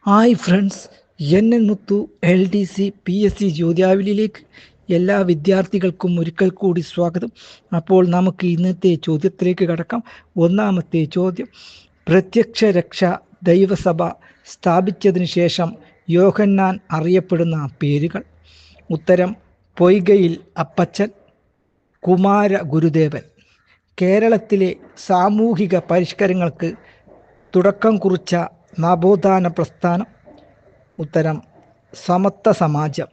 Hi friends, N N മുത്തു LDC PSC ചോദ്യാവലിയിലേക്ക് എല്ലാ വിദ്യാർത്ഥികൾക്കും ഒരിക്കൽ കൂടി സ്വാഗതം. അപ്പോൾ നമുക്ക് ഇന്നത്തെ ചോദ്യത്തിലേക്ക് കടക്കാം. ഒന്നാമത്തെ ചോദ്യം: പ്രത്യക്ഷ രക്ഷ ദൈവസഭ സ്ഥാപിച്ചതിന് ശേഷം യോഹന്നാൻ അറിയപ്പെടുന്ന പേരുകൾ. ഉത്തരം: പൊയ്കയിൽ അപ്പച്ചൻ, കുമാര ഗുരുദേവൻ. കേരളത്തിലെ സാമൂഹിക പരിഷ്കാരങ്ങൾക്ക് തുടക്കം കുറിച്ച നവോത്ഥാന പ്രസ്ഥാനം. ഉത്തരം: സമത്വ സമാജം.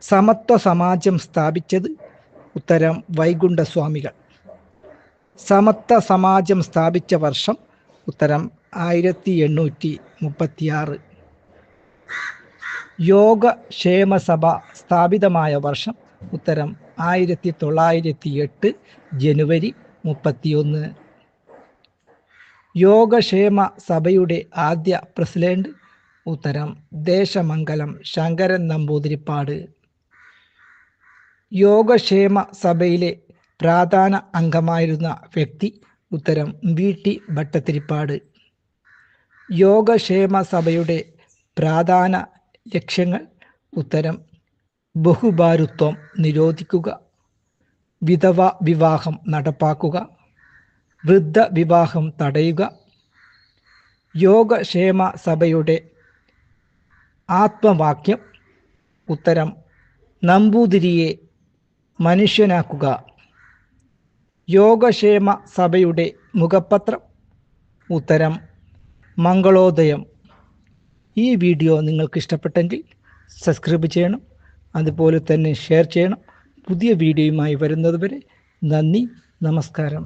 സമത്വ സമാജം സ്ഥാപിച്ചത്. ഉത്തരം: വൈകുണ്ഠസ്വാമികൾ. സമത്വ സമാജം സ്ഥാപിച്ച വർഷം. ഉത്തരം: 1836. യോഗക്ഷേമസഭ സ്ഥാപിതമായ വർഷം. ഉത്തരം: 1908 ജനുവരി 31. യോഗക്ഷേമ സഭയുടെ ആദ്യ പ്രസിഡന്റ്. ഉത്തരം: ദേശമംഗലം ശങ്കരൻ നമ്പൂതിരിപ്പാട്. യോഗക്ഷേമ സഭയിലെ പ്രധാന അംഗമായിരുന്ന വ്യക്തി. ഉത്തരം: VT ഭട്ടതിരിപ്പാട്. യോഗക്ഷേമ സഭയുടെ പ്രധാന ലക്ഷ്യങ്ങൾ. ഉത്തരം: ബഹുഭാര്യത്വം നിരോധിക്കുക, വിധവ വിവാഹം നടപ്പാക്കുക, വൃദ്ധ വിവാഹം തടയുക. യോഗക്ഷേമ സഭയുടെ ആത്മവാക്യം. ഉത്തരം: നമ്പൂതിരിയെ മനുഷ്യനാക്കുക. യോഗക്ഷേമ സഭയുടെ മുഖപത്രം. ഉത്തരം: മംഗളോദയം. ഈ വീഡിയോ നിങ്ങൾക്ക് ഇഷ്ടപ്പെട്ടെങ്കിൽ സബ്സ്ക്രൈബ് ചെയ്യണം, അതുപോലെ തന്നെ ഷെയർ ചെയ്യണം. പുതിയ വീഡിയോയുമായി വരുന്നതുവരെ നന്ദി, നമസ്കാരം.